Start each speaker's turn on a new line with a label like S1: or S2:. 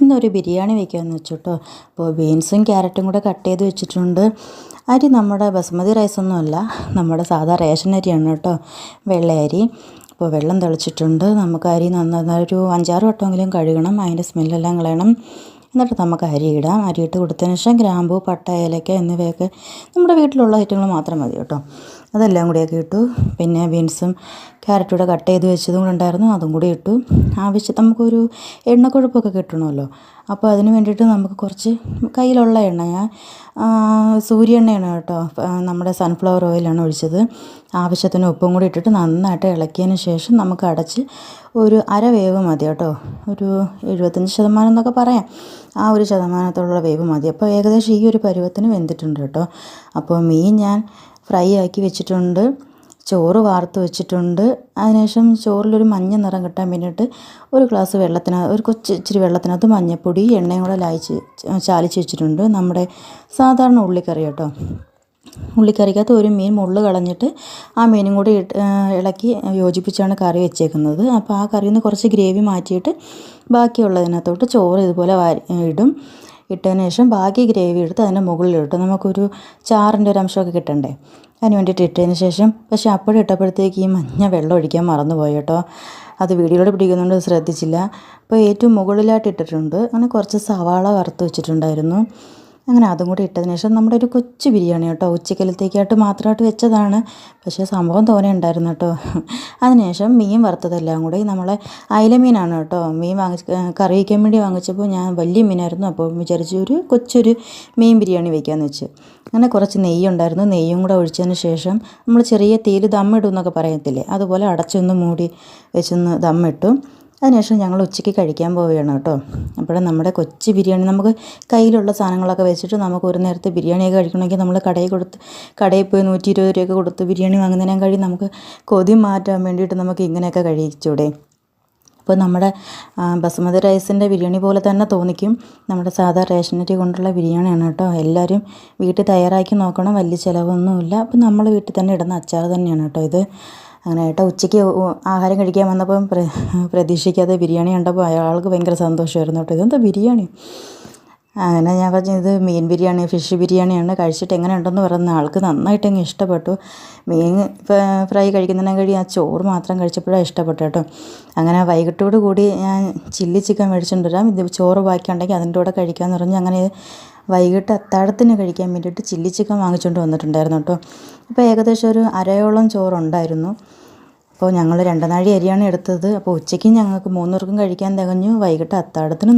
S1: ഇന്നൊരു ബിരിയാണി വയ്ക്കാമെന്ന് വെച്ചു കേട്ടോ. അപ്പോൾ ബീൻസും ക്യാരറ്റും കൂടെ കട്ട് ചെയ്ത് വെച്ചിട്ടുണ്ട്. അരി നമ്മുടെ ബസുമതി റൈസൊന്നുമല്ല, നമ്മുടെ സാധാ റേഷൻ അരിയാണ് കേട്ടോ, വെള്ള അരി. അപ്പോൾ വെള്ളം തിളച്ചിട്ടുണ്ട്. നമുക്ക് അരി നന്നായി ഒരു 5-6 വട്ടമെങ്കിലും കഴുകണം, അതിൻ്റെ സ്മെല്ലെല്ലാം കളയണം. എന്നിട്ട് നമുക്ക് അരി ഇടാം. അരിയിട്ട് കൊടുത്തതിന് ശേഷം ഗ്രാമ്പൂ, പട്ട, ഏലക്ക എന്നിവയൊക്കെ നമ്മുടെ വീട്ടിലുള്ള ഐറ്റങ്ങൾ മാത്രം മതി കേട്ടോ. അതെല്ലാം കൂടിയൊക്കെ ഇട്ടു. പിന്നെ ബീൻസും ക്യാരറ്റും കൂടെ കട്ട് ചെയ്ത് വെച്ചതും കൂടെ ഉണ്ടായിരുന്നു, അതും കൂടി ഇട്ടു. നമുക്കൊരു എണ്ണക്കൊഴുപ്പൊക്കെ കിട്ടണമല്ലോ. അപ്പോൾ അതിന് വേണ്ടിയിട്ട് നമുക്ക് കുറച്ച് കയ്യിലുള്ള എണ്ണ, ഞാൻ സൂര്യ എണ്ണയാണ് കേട്ടോ, നമ്മുടെ സൺഫ്ലവർ ഓയിലാണ് ഒഴിച്ചത്. ആവശ്യത്തിന് ഉപ്പും കൂടി ഇട്ടിട്ട് നന്നായിട്ട് ഇളക്കിയതിന് ശേഷം നമുക്ക് അടച്ച് ഒരു അര വേവ് മതി കേട്ടോ. ഒരു 75% എന്നൊക്കെ പറയാം, ആ ഒരു ശതമാനത്തോളം വേവ് മതി. അപ്പോൾ ഏകദേശം ഈ ഒരു പരുവത്തിന് വെന്തിട്ടുണ്ട് കേട്ടോ. അപ്പോൾ മീൻ ഞാൻ ഫ്രൈ ആക്കി വെച്ചിട്ടുണ്ട്, ചോറ് വാർത്ത് വെച്ചിട്ടുണ്ട്. അതിനുശേഷം ചോറിലൊരു മഞ്ഞ നിറം കിട്ടാൻ വേണ്ടിയിട്ട് ഒരു ഗ്ലാസ് ഇച്ചിരി വെള്ളത്തിനകത്ത് മഞ്ഞൾപ്പൊടി, എണ്ണയും കൂടെ ചാലിച്ച് വെച്ചിട്ടുണ്ട്. നമ്മുടെ സാധാരണ ഉള്ളിക്കറി കേട്ടോ. ഉള്ളിക്കറിക്കകത്ത് ഒരു മീൻ മുള്ള് കളഞ്ഞിട്ട് ആ മീനും കൂടി ഇളക്കി യോജിപ്പിച്ചാണ് കറി വെച്ചേക്കുന്നത്. അപ്പോൾ ആ കറിയിൽ നിന്ന് കുറച്ച് ഗ്രേവി മാറ്റിയിട്ട് ബാക്കിയുള്ളതിനകത്തോട്ട് ചോറ് ഇതുപോലെ ഇട്ടതിന് ശേഷം ബാക്കി ഗ്രേവി എടുത്ത് അതിൻ്റെ മുകളിലിട്ട് നമുക്കൊരു ചാറിൻ്റെ ഒരു അംശമൊക്കെ കിട്ടണ്ടേ, അതിന് വേണ്ടിയിട്ട് ഇട്ടതിന് ശേഷം പക്ഷേ അപ്പോഴിട്ടപ്പോഴത്തേക്ക് ഈ മഞ്ഞ വെള്ളം ഒഴിക്കാൻ മറന്നുപോയി കേട്ടോ. അത് വീഡിയോയിൽ പിടിക്കുന്നുണ്ട്, ശ്രദ്ധിച്ചില്ല. അപ്പോൾ ഏറ്റവും മുകളിലായിട്ട് ഇട്ടിട്ടുണ്ട്. അങ്ങനെ കുറച്ച് സവാള വറുത്ത് വെച്ചിട്ടുണ്ടായിരുന്നു. അങ്ങനെ അതും കൂടി ഇട്ടതിന് ശേഷം നമ്മുടെ ഒരു കൊച്ചു ബിരിയാണി കേട്ടോ, ഉച്ചക്കലത്തേക്കായിട്ട് മാത്രമായിട്ട് വെച്ചതാണ്, പക്ഷേ സംഭവം തോനെ ഉണ്ടായിരുന്നു കേട്ടോ. അതിനുശേഷം മീൻ വറുത്തതെല്ലാം കൂടി, നമ്മളെ അയില മീനാണ് കേട്ടോ, മീൻ കറി വയ്ക്കാൻ വേണ്ടി വാങ്ങിച്ചപ്പോൾ ഞാൻ വലിയ മീനായിരുന്നു. അപ്പോൾ വിചാരിച്ചു കൊച്ചൊരു മീൻ ബിരിയാണി വയ്ക്കാമെന്ന് വെച്ച്. അങ്ങനെ കുറച്ച് നെയ്യുണ്ടായിരുന്നു, നെയ്യും കൂടെ ഒഴിച്ചതിന് ശേഷം നമ്മൾ ചെറിയ തീയിൽ ദമ്മിടും എന്നൊക്കെ പറയത്തില്ലേ, അതുപോലെ അടച്ചൊന്ന് മൂടി വെച്ചൊന്ന് ദമ്മിട്ടു. അതിനുശേഷം ഞങ്ങൾ ഉച്ചയ്ക്ക് കഴിക്കാൻ പോവുകയാണ് കേട്ടോ. അപ്പോഴും നമ്മുടെ കൊച്ചു ബിരിയാണി, നമുക്ക് കയ്യിലുള്ള സാധനങ്ങളൊക്കെ വെച്ചിട്ട് നമുക്ക് ഒരു നേരത്തെ ബിരിയാണിയൊക്കെ കഴിക്കണമെങ്കിൽ നമ്മൾ കടയിൽ പോയി 120 രൂപയൊക്കെ കൊടുത്ത് ബിരിയാണി വാങ്ങുന്നതിനും കഴിയും നമുക്ക് കൊതി മാറ്റാൻ വേണ്ടിയിട്ട് നമുക്ക് ഇങ്ങനെയൊക്കെ കഴിച്ചൂടെ. അപ്പോൾ നമ്മുടെ ബസുമതി റൈസിൻ്റെ ബിരിയാണി പോലെ തന്നെ തോന്നിക്കും, നമ്മുടെ സാധാ റേഷൻ അരി കൊണ്ടുള്ള ബിരിയാണിയാണ് കേട്ടോ. എല്ലാവരും വീട്ടിൽ തയ്യാറാക്കി നോക്കണം, വലിയ ചിലവൊന്നുമില്ല. അപ്പോൾ നമ്മൾ വീട്ടിൽ തന്നെ ഇടുന്ന അച്ചാർ തന്നെയാണ് കേട്ടോ ഇത്. അങ്ങനെ കേട്ടോ, ഉച്ചയ്ക്ക് ആഹാരം കഴിക്കാൻ വന്നപ്പം പ്രതീക്ഷിക്കാതെ ബിരിയാണി കണ്ടപ്പോൾ അയാൾക്ക് ഭയങ്കര സന്തോഷമായിരുന്നു കേട്ടോ. ഇതെന്താ ബിരിയാണി? അങ്ങനെ ഞാൻ പറഞ്ഞു, ഇത് മീൻ ബിരിയാണി, ഫിഷ് ബിരിയാണിയാണ്, കഴിച്ചിട്ട് എങ്ങനെ ഉണ്ടെന്ന് പറയുന്ന ആൾക്ക് നന്നായിട്ടങ്ങ് ഇഷ്ടപ്പെട്ടു. മീൻ ഫ്രൈ കഴിക്കുന്നതിനെ കഴിയും ആ ചോറ് മാത്രം കഴിച്ചപ്പോഴാണ് ഇഷ്ടപ്പെട്ടു കേട്ടോ. അങ്ങനെ വൈകിട്ടോട് കൂടി ഞാൻ ചില്ലി ചിക്കൻ മേടിച്ചുകൊണ്ട് വരാം, ഇത് ചോറ് ബാക്കിയുണ്ടെങ്കിൽ അതിൻ്റെ കൂടെ കഴിക്കാമെന്ന് പറഞ്ഞു. അങ്ങനെ വൈകിട്ട് അത്താഴത്തിന് കഴിക്കാൻ വേണ്ടിയിട്ട് ചില്ലി ചിക്കൻ വാങ്ങിച്ചുകൊണ്ട് വന്നിട്ടുണ്ടായിരുന്നു കേട്ടോ. അപ്പോൾ ഏകദേശം ഒരു അരയോളം ചോറുണ്ടായിരുന്നു. അപ്പോൾ ഞങ്ങൾ 2 നാഴി അരിയാണ് എടുത്തത്. അപ്പോൾ ഉച്ചയ്ക്ക് ഞങ്ങൾക്ക് 3 പേർക്കും കഴിക്കാൻ തികഞ്ഞു. വൈകിട്ട് അത്താഴത്തിന്